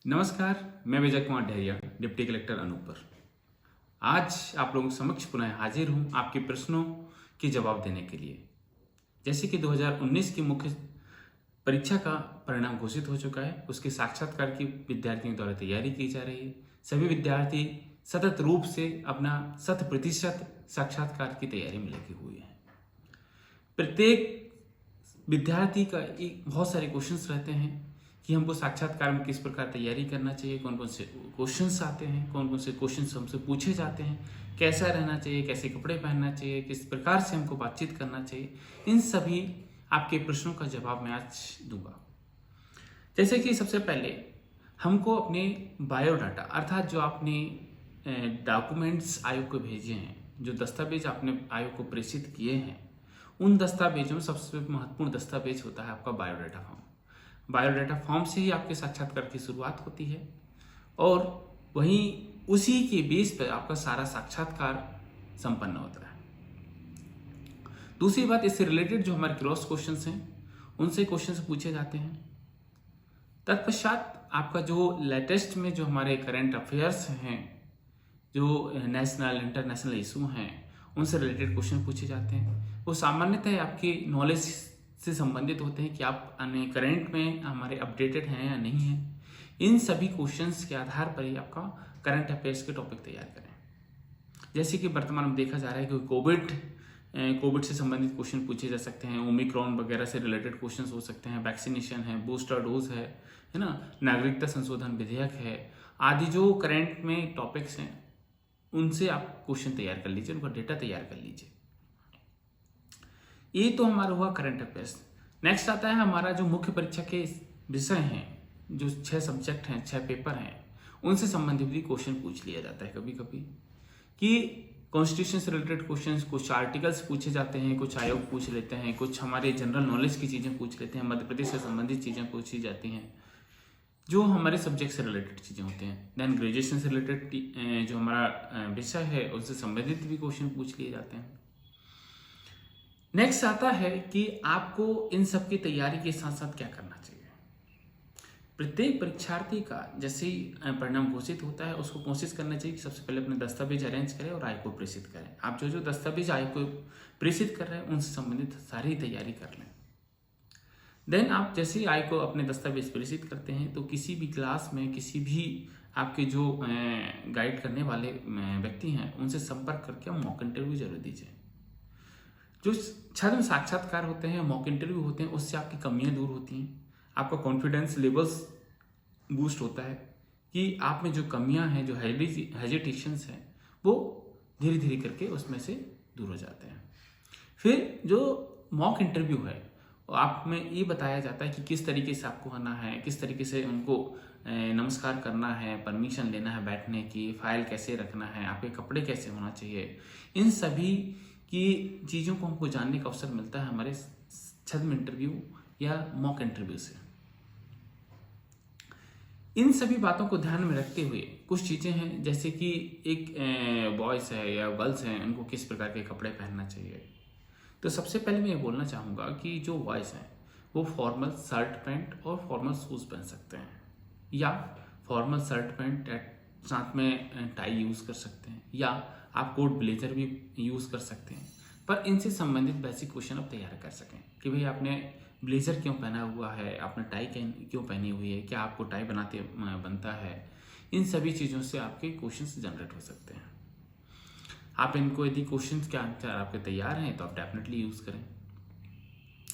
नमस्कार, मैं Vijay Kumar Dahariya, deputy collector Anuppur. आज आप लोगों के समक्ष पुनः हाजिर हूं आपके प्रश्नों के जवाब देने के लिए। जैसे कि 2019 की मुख्य परीक्षा का परिणाम घोषित हो चुका है, उसके साक्षात्कार की विद्यार्थियों द्वारा तैयारी की जा रही है। सभी विद्यार्थी सतत रूप से अपना 100% साक्षात्कार की तैयारी में लगे हुए हैं। प्रत्येक विद्यार्थी का बहुत सारे क्वेश्चंस रहते हैं कि हमको साक्षात्कार में किस प्रकार तैयारी करना चाहिए, कौन कौन से क्वेश्चंस आते हैं, कौन कौन से क्वेश्चंस हमसे पूछे जाते हैं, कैसा रहना चाहिए, कैसे कपड़े पहनना चाहिए, किस प्रकार से हमको बातचीत करना चाहिए। इन सभी आपके प्रश्नों का जवाब मैं आज दूंगा। जैसे कि सबसे पहले हमको अपने बायोडाटा अर्थात जो आपने डॉक्यूमेंट्स आयोग को भेजे हैं, जो दस्तावेज आपने आयोग को प्रेषित किए हैं, उन दस्तावेजों में सबसे महत्वपूर्ण दस्तावेज होता है आपका बायोडाटा फॉर्म। बायोडाटा फॉर्म से ही आपके साक्षात्कार की शुरुआत होती है और वहीं उसी के बेस पर आपका सारा साक्षात्कार संपन्न होता है। दूसरी बात, इससे रिलेटेड जो हमारे क्रॉस क्वेश्चंस हैं उनसे क्वेश्चंस पूछे जाते हैं। तत्पश्चात आपका जो लेटेस्ट में जो हमारे करंट अफेयर्स हैं, जो नेशनल इंटरनेशनल इशू हैं, उनसे रिलेटेड क्वेश्चन पूछे जाते हैं। वो सामान्यतः आपकी नॉलेज से संबंधित होते हैं कि आप करंट में हमारे अपडेटेड हैं या नहीं हैं। इन सभी क्वेश्चंस के आधार पर ही आपका करंट अफेयर्स के टॉपिक तैयार करें। जैसे कि वर्तमान में देखा जा रहा है कि कोविड से संबंधित क्वेश्चन पूछे जा सकते हैं, ओमिक्रॉन वगैरह से रिलेटेड क्वेश्चंस हो सकते हैं, वैक्सीनेशन है, बूस्टर डोज है ना, नागरिकता संशोधन विधेयक है, आदि जो करंट में टॉपिक्स हैं उनसे आप क्वेश्चन तैयार कर लीजिए, उनका डेटा तैयार कर लीजिए। ये तो हमारा हुआ करंट अफेयर्स। नेक्स्ट आता है हमारा जो मुख्य परीक्षा के विषय हैं, जो 6 सब्जेक्ट हैं, 6 पेपर हैं, उनसे संबंधित भी क्वेश्चन पूछ लिया जाता है कभी कभी कि कॉन्स्टिट्यूशन से रिलेटेड क्वेश्चंस, कुछ आर्टिकल्स पूछे जाते हैं, कुछ आयोग पूछ लेते हैं, कुछ हमारे जनरल नॉलेज की चीज़ें पूछ लेते हैं, मध्य प्रदेश से संबंधित चीज़ें पूछी जाती हैं, जो हमारे सब्जेक्ट से रिलेटेड चीज़ें होते हैं। देन ग्रेजुएशन से रिलेटेड जो हमारा विषय है उससे संबंधित भी क्वेश्चन पूछ लिए जाते हैं। नेक्स्ट आता है कि आपको इन सब की तैयारी के साथ साथ क्या करना चाहिए। प्रत्येक परीक्षार्थी का जैसे ही परिणाम घोषित होता है उसको कोशिश करना चाहिए कि सबसे पहले अपने दस्तावेज अरेंज करें और आयोग को प्रेषित करें। आप जो जो दस्तावेज आयोग को प्रेषित कर रहे हैं उनसे संबंधित सारी तैयारी कर लें। देन आप जैसे ही आयोग को अपने दस्तावेज प्रेषित करते हैं तो किसी भी क्लास में किसी भी आपके जो गाइड करने वाले व्यक्ति हैं उनसे संपर्क करके मॉक इंटरव्यू जरूर दीजिए। जो छद्म साक्षात्कार होते हैं, मॉक इंटरव्यू होते हैं, उससे आपकी कमियां दूर होती हैं, आपका कॉन्फिडेंस लेवल्स बूस्ट होता है कि आप में जो कमियां हैं, जो हेजिटेशंस हैं, वो धीरे धीरे करके उसमें से दूर हो जाते हैं। फिर जो मॉक इंटरव्यू है आप में ये बताया जाता है कि किस तरीके से आपको आना है, किस तरीके से उनको नमस्कार करना है, परमिशन लेना है बैठने की, फाइल कैसे रखना है, आपके कपड़े कैसे होना चाहिए। इन सभी की चीज़ों को हमको जानने का अवसर मिलता है हमारे छद्म इंटरव्यू या मॉक इंटरव्यू से। इन सभी बातों को ध्यान में रखते हुए कुछ चीज़ें हैं, जैसे कि एक बॉयज़ है या गर्ल्स हैं, उनको किस प्रकार के कपड़े पहनना चाहिए। तो सबसे पहले मैं ये बोलना चाहूँगा कि जो बॉयज़ हैं वो फॉर्मल शर्ट पैंट और फॉर्मल शूज़ पहन सकते हैं, या फॉर्मल शर्ट पैंट साथ में टाई यूज़ कर सकते हैं, या आप कोट ब्लेजर भी यूज़ कर सकते हैं। पर इनसे संबंधित बेसिक क्वेश्चन आप तैयार कर सकें कि भाई आपने ब्लेजर क्यों पहना हुआ है, आपने टाई क्यों पहनी हुई है, क्या आपको टाई बनता है। इन सभी चीज़ों से आपके क्वेश्चंस जनरेट हो सकते हैं। आप इनको यदि क्वेश्चन के आंसर आपके तैयार हैं तो आप डेफिनेटली यूज़ करें।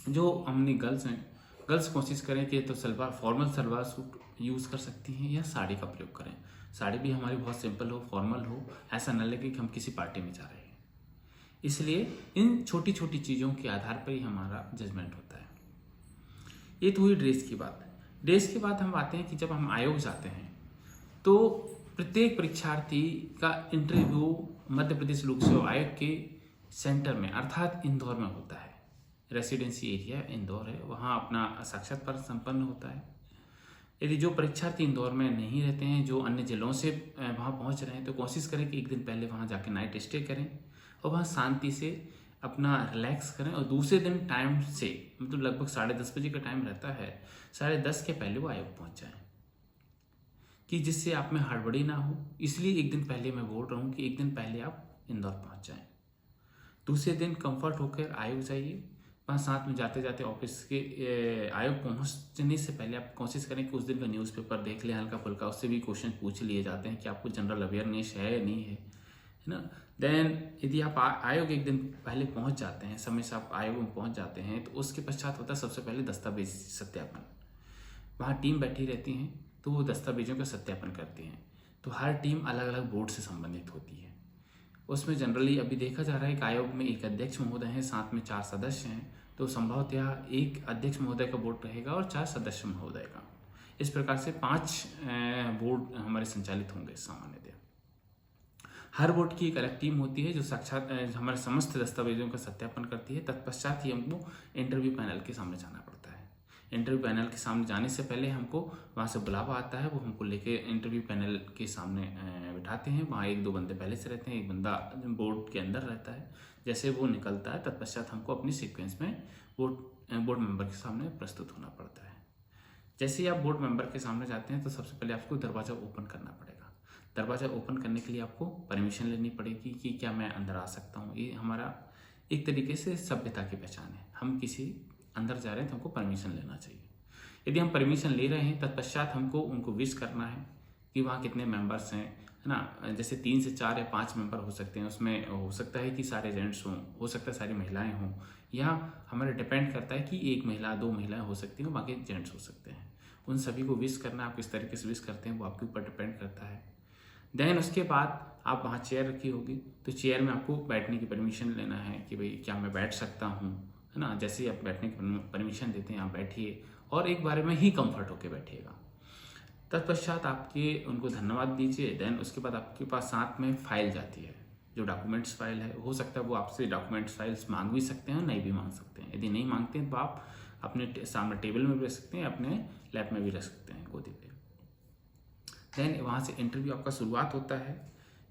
जो हमने गर्ल्स हैं, गर्ल्स कोशिश करें कि तो फॉर्मल सलवार सूट यूज़ कर सकती हैं या साड़ी का प्रयोग करें। साड़ी भी हमारी बहुत सिंपल हो, फॉर्मल हो, ऐसा न लगे कि हम किसी पार्टी में जा रहे हैं। इसलिए इन छोटी छोटी चीज़ों के आधार पर ही हमारा जजमेंट होता है। ये तो हुई ड्रेस की बात। ड्रेस के बाद हम आते हैं कि जब हम आयोग जाते हैं तो प्रत्येक परीक्षार्थी का इंटरव्यू मध्य प्रदेश लोक सेवा आयोग के सेंटर में अर्थात इंदौर में होता है। रेसिडेंसी एरिया इंदौर है, वहाँ अपना साक्षात्कार संपन्न होता है। यदि जो परीक्षार्थी इंदौर में नहीं रहते हैं, जो अन्य जिलों से वहाँ पहुँच रहे हैं, तो कोशिश करें कि एक दिन पहले वहाँ जाके नाइट स्टे करें और वहाँ शांति से अपना रिलैक्स करें और दूसरे दिन टाइम से, मतलब लगभग 10:30 बजे का टाइम रहता है, 10:30 के पहले वो आयोग पहुँच जाएं। कि जिससे आप में हड़बड़ी ना हो। इसलिए एक दिन पहले मैं बोल रहा हूँ कि एक दिन पहले आप इंदौर पहुँच जाएं। दूसरे दिन कंफर्ट होकर आयोग जाइए। वहाँ साथ में जाते जाते ऑफिस के आयोग पहुँचने से पहले आप कोशिश करें कि उस दिन का न्यूज़पेपर देख लें हल्का फुल्का। उससे भी क्वेश्चन पूछ लिए जाते हैं कि आपको जनरल अवेयरनेस है या नहीं है ना। देन यदि आप आयोग एक दिन पहले पहुंच जाते हैं, समय से आप आयोग में पहुंच जाते हैं, तो उसके पश्चात होता है सबसे पहले दस्तावेज सत्यापन। वहाँ टीम बैठी रहती हैं तो वो दस्तावेजों का सत्यापन करती हैं। तो हर टीम अलग अलग बोर्ड से संबंधित होती है। उसमें जनरली अभी देखा जा रहा है कि आयोग में एक अध्यक्ष महोदय हैं, साथ में 4 सदस्य हैं। तो संभवतः एक अध्यक्ष महोदय का बोर्ड रहेगा और 4 सदस्य महोदय का। इस प्रकार से 5 बोर्ड हमारे संचालित होंगे सामान्यतः। हर बोर्ड की एक अलग टीम होती है जो साक्षात हमारे समस्त दस्तावेजों का सत्यापन करती है। तत्पश्चात ही हमको इंटरव्यू पैनल के सामने जाना पड़ता है। इंटरव्यू पैनल के सामने जाने से पहले हमको वहाँ से बुलावा आता है, वो हमको लेके इंटरव्यू पैनल के सामने बिठाते हैं। वहाँ 1-2 बंदे पहले से रहते हैं, एक बंदा बोर्ड के अंदर रहता है। जैसे वो निकलता है तत्पश्चात हमको अपनी सीक्वेंस में बोर्ड मेंबर के सामने प्रस्तुत होना पड़ता है। जैसे ही आप बोर्ड मेंबर के सामने जाते हैं तो सबसे पहले आपको दरवाज़ा ओपन करना पड़ेगा। दरवाज़ा ओपन करने के लिए आपको परमिशन लेनी पड़ेगी कि क्या मैं अंदर आ सकता हूँ। ये हमारा एक तरीके से सभ्यता की पहचान है। हम किसी अंदर जा रहे हैं तो हमको परमिशन लेना चाहिए। यदि हम परमिशन ले रहे हैं तत्पश्चात हमको उनको विश करना है कि वहाँ कितने मेंबर्स हैं, है ना। जैसे 3 से 4 या 5 मेंबर हो सकते हैं। उसमें हो सकता है कि सारे जेंट्स हों, हो सकता है सारी महिलाएं हों, या हमारे डिपेंड करता है कि 1 महिला 2 महिलाएं हो सकती हैं, बाकी जेंट्स हो सकते हैं। उन सभी को विश करना, आप किस तरीके से विश करते हैं वो आपके ऊपर डिपेंड करता है। देन उसके बाद आप वहाँ चेयर रखी होगी तो चेयर में आपको बैठने की परमिशन लेना है कि भाई क्या मैं बैठ सकता हूँ, है ना। जैसे ही आप बैठने की परमिशन देते हैं आप बैठिए और एक बारे में ही कंफर्ट होकर बैठिएगा। तत्पश्चात आपके उनको धन्यवाद दीजिए। देन उसके बाद आपके पास साथ में फाइल जाती है, जो डॉक्यूमेंट्स फाइल है। हो सकता है वो आपसे डॉक्यूमेंट्स फाइल्स मांग भी सकते हैं, नहीं भी मांग सकते हैं। यदि नहीं मांगते हैं तो आप अपने सामने टेबल में भी रख सकते हैं, अपने लैप में भी रख सकते हैं, गोदी पे। देन वहाँ से इंटरव्यू आपका शुरुआत होता है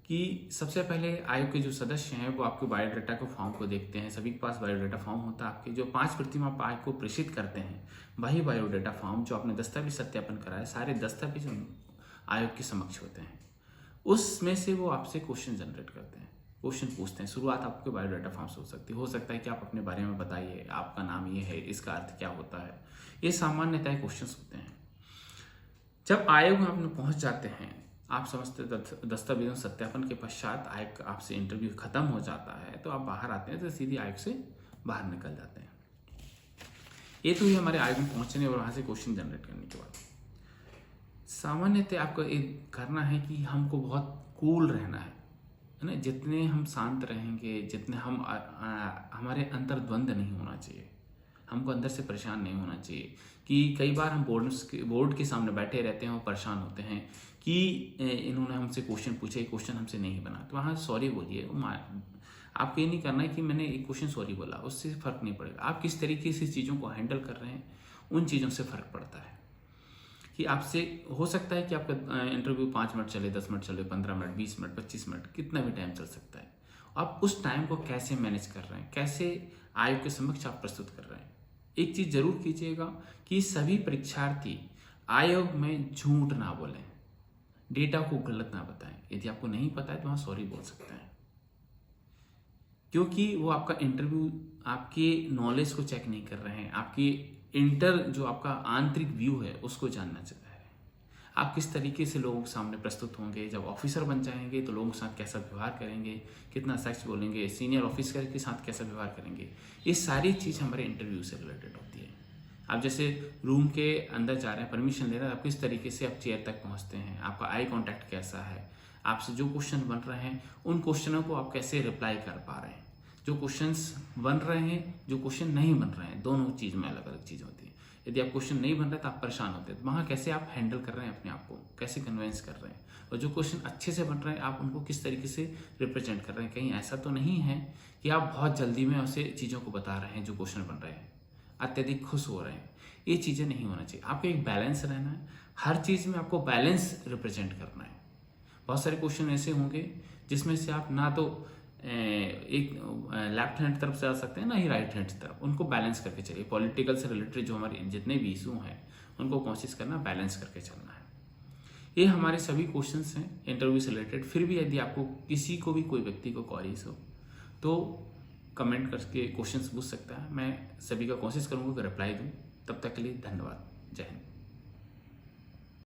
कि सबसे पहले आयोग के जो सदस्य हैं वो आपके बायोडाटा के फॉर्म को देखते हैं। सभी के पास बायोडाटा फॉर्म होता है। आपके जो 5 प्रतिमा आप आयोग को प्रेषित करते हैं वही बायोडाटा फॉर्म जो आपने दस्तावेज सत्यापन कराए, सारे दस्तावेज आयोग के समक्ष होते हैं। उसमें से वो आपसे क्वेश्चन जनरेट करते हैं, क्वेश्चन पूछते हैं। शुरुआत आपके बायोडाटा फॉर्म से हो सकता है कि आप अपने बारे में बताइए, आपका नाम ये है, इसका अर्थ क्या होता है। ये सामान्यतः क्वेश्चन होते हैं। जब आयोग में आप पहुंच जाते हैं, आप समस्त दस्तावेजों सत्यापन के पश्चात आयोग आपसे इंटरव्यू खत्म हो जाता है तो आप बाहर आते हैं तो सीधे आयोग से बाहर निकल जाते हैं। ये तो ही हमारे आयोग में पहुंचने और वहां से क्वेश्चन जनरेट करने के बाद सामान्यतः आपको एक करना है कि हमको बहुत कूल रहना है ना। जितने हम शांत रहेंगे, जितने हम हमारे अंतर द्वंद्व नहीं होना चाहिए, हमको अंदर से परेशान नहीं होना चाहिए। कि कई बार हम बोर्ड के सामने बैठे रहते हैं और परेशान होते हैं कि इन्होंने हमसे क्वेश्चन पूछा, ये क्वेश्चन हमसे नहीं बना, तो वहाँ सॉरी बोलिए। आपको ये नहीं करना है कि मैंने एक क्वेश्चन सॉरी बोला, उससे फर्क नहीं पड़ेगा। आप किस तरीके से चीज़ों को हैंडल कर रहे हैं उन चीज़ों से फर्क पड़ता है। कि आपसे हो सकता है कि आपका इंटरव्यू 5 मिनट चले, 10 मिनट चले, 15 मिनट, 20 मिनट, 25 मिनट, कितना भी टाइम चल सकता है। आप उस टाइम को कैसे मैनेज कर रहे हैं, कैसे आयोग के समक्ष आप प्रस्तुत कर रहे हैं। एक चीज जरूर कीजिएगा कि सभी परीक्षार्थी आयोग में झूठ ना बोलें, डेटा को गलत ना बताएं। यदि आपको नहीं पता है तो वहां सॉरी बोल सकते हैं, क्योंकि वो आपका इंटरव्यू आपके नॉलेज को चेक नहीं कर रहे हैं, आपकी जो आपका आंतरिक व्यू है उसको जानना चाहता है। आप किस तरीके से लोगों के सामने प्रस्तुत होंगे, जब ऑफिसर बन जाएंगे तो लोगों के साथ कैसा व्यवहार करेंगे, कितना सच बोलेंगे, सीनियर ऑफिसर के साथ कैसा व्यवहार करेंगे, ये सारी चीज़ हमारे इंटरव्यू से रिलेटेड होती है। आप जैसे रूम के अंदर जा रहे हैं, परमिशन ले रहे हैं, आप किस तरीके से आप चेयर तक पहुंचते हैं, आपका आई कॉन्टैक्ट कैसा है, आपसे जो क्वेश्चन बन रहे हैं उन क्वेश्चनों को आप कैसे रिप्लाई कर पा रहे हैं। जो क्वेश्चंस बन रहे हैं, जो क्वेश्चन नहीं बन रहे हैं, दोनों चीज़ में अलग अलग चीज़ होती है। यदि आप क्वेश्चन नहीं बन रहे तो आप परेशान होते हैं, तो वहाँ कैसे आप हैंडल कर रहे हैं अपने आप को, कैसे कन्विंस कर रहे हैं, और जो क्वेश्चन अच्छे से बन रहे हैं आप उनको किस तरीके से रिप्रेजेंट कर रहे हैं। कहीं ऐसा तो नहीं है कि आप बहुत जल्दी में उसे चीज़ों को बता रहे हैं, जो क्वेश्चन बन रहे हैं अत्यधिक खुश हो रहे हैं, ये चीज़ें नहीं होना चाहिए। आपको एक बैलेंस रहना है, हर चीज़ में आपको बैलेंस रिप्रेजेंट करना है। बहुत सारे क्वेश्चन ऐसे होंगे जिसमें से आप ना तो एक लेफ्ट हैंड तरफ से आ सकते हैं ना ही राइट हैंड तरफ, उनको बैलेंस करके चलिए। पॉलिटिकल से रिलेटेड जो हमारे जितने भी इशू हैं उनको कोशिश करना बैलेंस करके चलना है। ये हमारे सभी क्वेश्चंस हैं इंटरव्यू से रिलेटेड। फिर भी यदि आपको किसी को भी कोई व्यक्ति को क्वेरीज हो तो कमेंट करके क्वेश्चंस पूछ सकता है। मैं सभी का कोशिश करूँगा कि रिप्लाई दूँ। तब तक के लिए धन्यवाद। जय हिंद।